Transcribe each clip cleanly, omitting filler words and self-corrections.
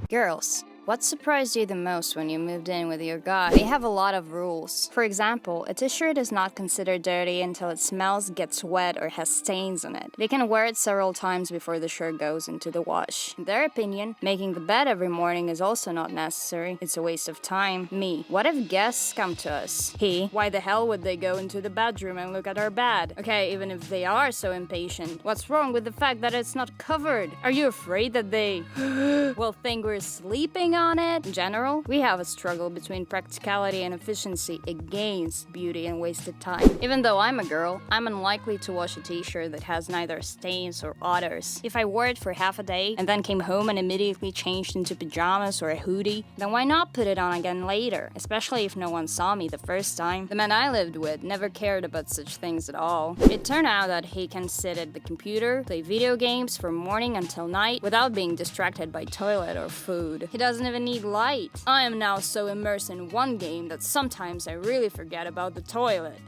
Girls, what surprised you the most when you moved in with your guy? They have a lot of rules. For example, a t-shirt is not considered dirty until it smells, gets wet, or has stains on it. They can wear it several times before the shirt goes into the wash. In their opinion, making the bed every morning is also not necessary. It's a waste of time. Me, what if guests come to us? He, why the hell would they go into the bedroom and look at our bed? Okay, even if they are so impatient, what's wrong with the fact that it's not covered? Are you afraid that they will think we're sleeping on it? In general, we have a struggle between practicality and efficiency against beauty and wasted time. Even though I'm a girl, I'm unlikely to wash a t-shirt that has neither stains or odors. If I wore it for half a day and then came home and immediately changed into pajamas or a hoodie, then why not put it on again later? Especially if no one saw me the first time. The man I lived with never cared about such things at all. It turned out that he can sit at the computer, play video games from morning until night without being distracted by toilet or food. He doesn't even need light. I am now so immersed in one game that sometimes I really forget about the toilet.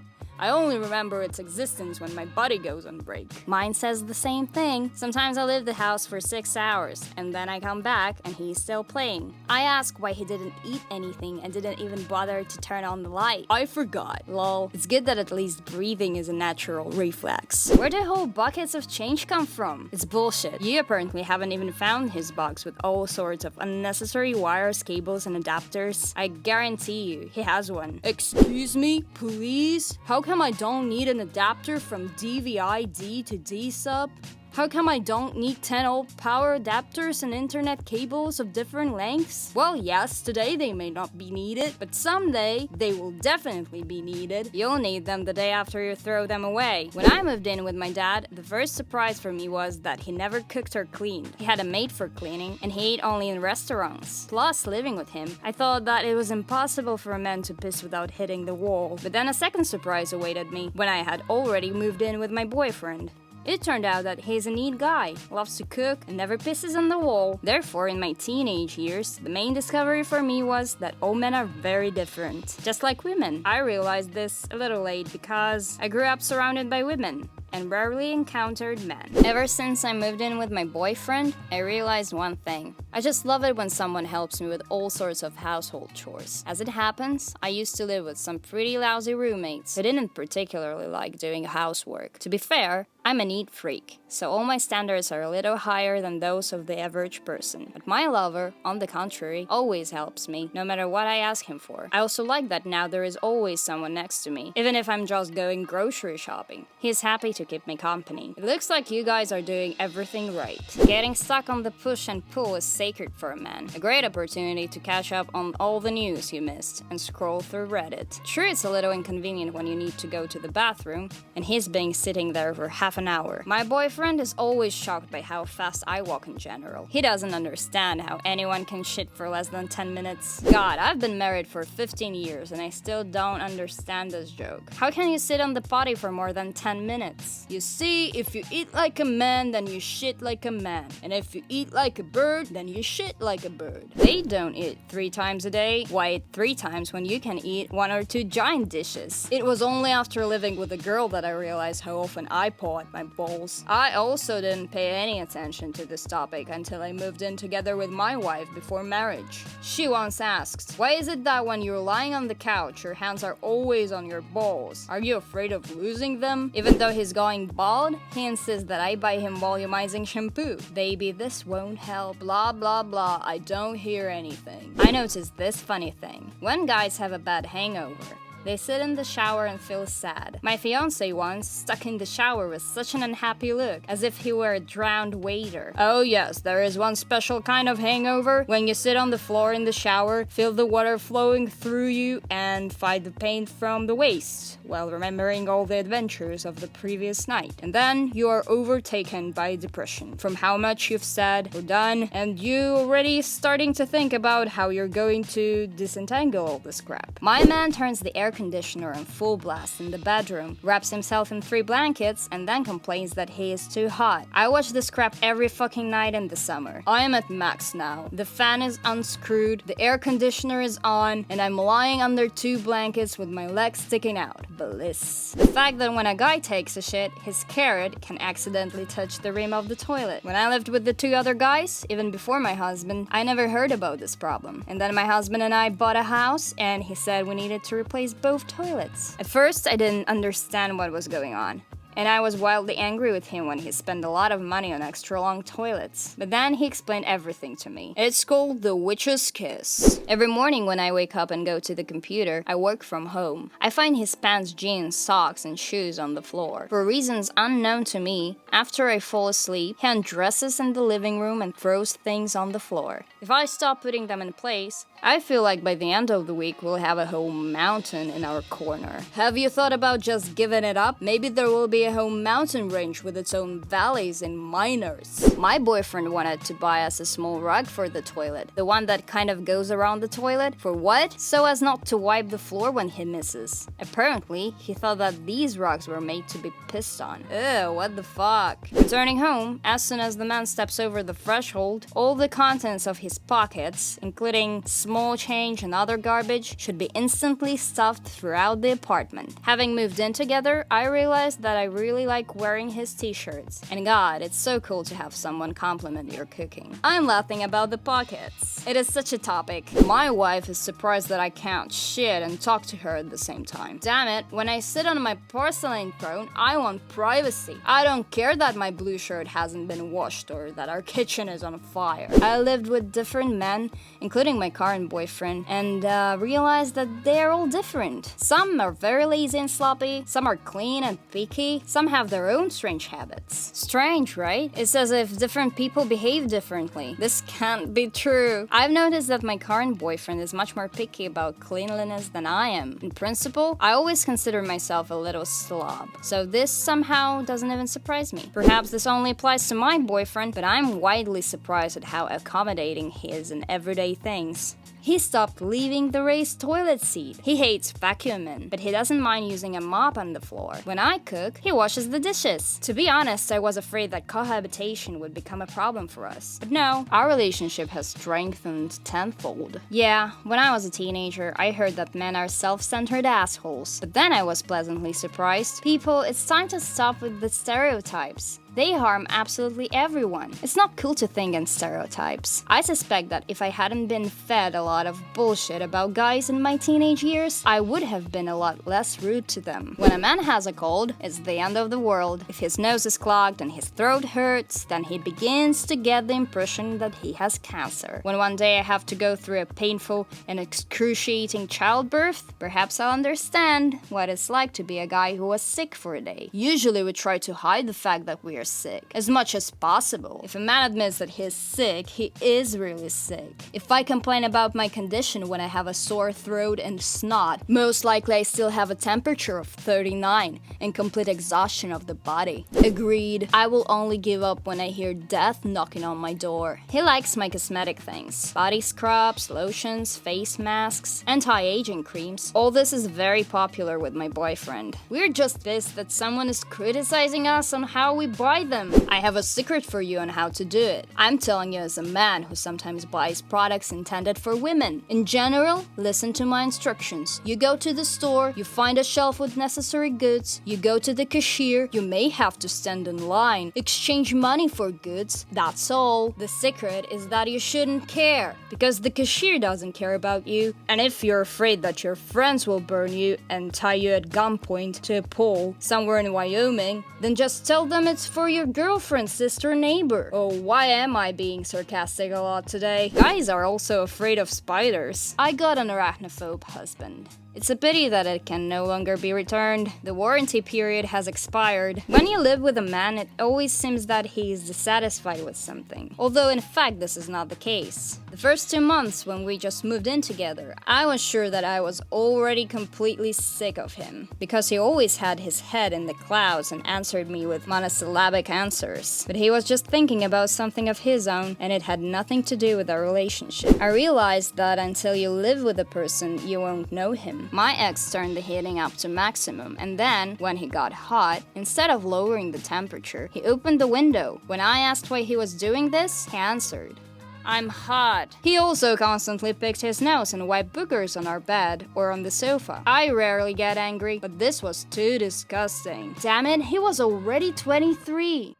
I only remember its existence when my body goes on break. Mine says the same thing. Sometimes I leave the house for 6 hours, and then I come back and he's still playing. I ask why he didn't eat anything and didn't even bother to turn on the light. I forgot. Lol. It's good that at least breathing is a natural reflex. Where do whole buckets of change come from? It's bullshit. You apparently haven't even found his box with all sorts of unnecessary wires, cables, and adapters. I guarantee you, he has one. Excuse me, please? How come I don't need an adapter from DVI-D to D-sub? How come I don't need 10 old power adapters and internet cables of different lengths? Well, yes, today they may not be needed, but someday they will definitely be needed. You'll need them the day after you throw them away. When I moved in with my dad, the first surprise for me was that he never cooked or cleaned. He had a maid for cleaning, and he ate only in restaurants. Plus, living with him, I thought that it was impossible for a man to piss without hitting the wall. But then a second surprise awaited me when I had already moved in with my boyfriend. It turned out that he's a neat guy, loves to cook, and never pisses on the wall. Therefore, in my teenage years, the main discovery for me was that all men are very different. Just like women. I realized this a little late because I grew up surrounded by women and rarely encountered men. Ever since I moved in with my boyfriend, I realized one thing. I just love it when someone helps me with all sorts of household chores. As it happens, I used to live with some pretty lousy roommates who didn't particularly like doing housework. To be fair, I'm a neat freak, so all my standards are a little higher than those of the average person. But my lover, on the contrary, always helps me, no matter what I ask him for. I also like that now there is always someone next to me, even if I'm just going grocery shopping. He's happy to keep me company. It looks like you guys are doing everything right. Getting stuck on the push and pull is sacred for a man. A great opportunity to catch up on all the news you missed and scroll through Reddit. Sure, it's a little inconvenient when you need to go to the bathroom, and he's been sitting there for half an hour. My boyfriend is always shocked by how fast I walk in general. He doesn't understand how anyone can shit for less than 10 minutes. God, I've been married for 15 years and I still don't understand this joke. How can you sit on the potty for more than 10 minutes? You see, if you eat like a man, then you shit like a man. And if you eat like a bird, then you shit like a bird. They don't eat 3 times a day. Why eat 3 times when you can eat 1 or 2 giant dishes? It was only after living with a girl that I realized how often I paw at my balls. I also didn't pay any attention to this topic until I moved in together with my wife before marriage. She once asked, why is it that when you're lying on the couch, your hands are always on your balls? Are you afraid of losing them? Even though he's going bald, he insists that I buy him volumizing shampoo. Baby, this won't help. Blah blah blah, I don't hear anything. I noticed this funny thing. When guys have a bad hangover, they sit in the shower and feel sad. My fiancé once stuck in the shower with such an unhappy look, as if he were a drowned waiter. Oh yes, there is one special kind of hangover when you sit on the floor in the shower, feel the water flowing through you, and fight the pain from the waist, while remembering all the adventures of the previous night. And then you are overtaken by depression from how much you've said or done, and you already starting to think about how you're going to disentangle all this crap. My man turns the air air conditioner on full blast in the bedroom, wraps himself in 3 blankets, and then complains that he is too hot. I watch this crap every fucking night in the summer. I am at max now. The fan is unscrewed, the air conditioner is on, and I'm lying under 2 blankets with my legs sticking out. Bliss. The fact that when a guy takes a shit, his carrot can accidentally touch the rim of the toilet. When I lived with the 2 other guys, even before my husband, I never heard about this problem. And then my husband and I bought a house, and he said we needed to replace both toilets. At first, I didn't understand what was going on. And I was wildly angry with him when he spent a lot of money on extra long toilets. But then he explained everything to me. It's called the witch's kiss. Every morning when I wake up and go to the computer, I work from home. I find his pants, jeans, socks, and shoes on the floor. For reasons unknown to me, after I fall asleep, he undresses in the living room and throws things on the floor. If I stop putting them in place, I feel like by the end of the week we'll have a whole mountain in our corner. Have you thought about just giving it up? Maybe there will be a whole mountain range with its own valleys and minors. My boyfriend wanted to buy us a small rug for the toilet. The one that kind of goes around the toilet. For what? So as not to wipe the floor when he misses. Apparently, he thought that these rugs were made to be pissed on. Ew, what the fuck? Returning home, as soon as the man steps over the threshold, all the contents of his pockets, including small change and other garbage, should be instantly stuffed throughout the apartment. Having moved in together, I realized that I really like wearing his t-shirts. And God, it's so cool to have someone compliment your cooking. I'm laughing about the pockets. It is such a topic. My wife is surprised that I count shit and talk to her at the same time. Damn it, when I sit on my porcelain throne, I want privacy. I don't care that my blue shirt hasn't been washed or that our kitchen is on fire. I lived with different men, including my current boyfriend, and realized that they're all different. Some are very lazy and sloppy, some are clean and picky, some have their own strange habits. Strange, right? It's as if different people behave differently. This can't be true. I've noticed that my current boyfriend is much more picky about cleanliness than I am. In principle, I always consider myself a little slob, so this somehow doesn't even surprise me. Perhaps this only applies to my boyfriend, but I'm widely surprised at how accommodating he is in everyday things. He stopped leaving the raised toilet seat. He hates vacuuming, but he doesn't mind using a mop on the floor. When I cook, he washes the dishes. To be honest, I was afraid that cohabitation would become a problem for us. But no, our relationship has strengthened tenfold. Yeah, when I was a teenager, I heard that men are self-centered assholes. But then I was pleasantly surprised. People, it's time to stop with the stereotypes. They harm absolutely everyone. It's not cool to think in stereotypes. I suspect that if I hadn't been fed a lot of bullshit about guys in my teenage years, I would have been a lot less rude to them. When a man has a cold, it's the end of the world. If his nose is clogged and his throat hurts, then he begins to get the impression that he has cancer. When one day I have to go through a painful and excruciating childbirth, perhaps I'll understand what it's like to be a guy who was sick for a day. Usually we try to hide the fact that we are sick as much as possible. If a man admits that he is sick, he is really sick. If I complain about my condition when I have a sore throat and snot, most likely I still have a temperature of 39 and complete exhaustion of the body. Agreed. I will only give up when I hear death knocking on my door. He likes my cosmetic things. Body scrubs, lotions, face masks, anti-aging creams. All this is very popular with my boyfriend. We're just pissed that someone is criticizing us on how we buy them. I have a secret for you on how to do it. I'm telling you as a man who sometimes buys products intended for women. In general, listen to my instructions. You go to the store, you find a shelf with necessary goods, you go to the cashier, you may have to stand in line, exchange money for goods, that's all. The secret is that you shouldn't care, because the cashier doesn't care about you, and if you're afraid that your friends will burn you and tie you at gunpoint to a pole somewhere in Wyoming, then just tell them it's for your girlfriend, sister, neighbor. Oh, why am I being sarcastic a lot today? Guys are also afraid of spiders. I got an arachnophobe husband. It's a pity that it can no longer be returned. The warranty period has expired. When you live with a man, it always seems that he is dissatisfied with something. Although in fact this is not the case. The first 2 months when we just moved in together, I was sure that I was already completely sick of him. Because he always had his head in the clouds and answered me with monosyllabic answers. But he was just thinking about something of his own, and it had nothing to do with our relationship. I realized that until you live with a person, you won't know him. oven. My ex turned the heating up to maximum, and then, when he got hot, instead of lowering the temperature, he opened the window. When I asked why he was doing this, he answered, "I'm hot." He also constantly picked his nose and wiped boogers on our bed or on the sofa. I rarely get angry, but this was too disgusting. Damn it, he was already 23.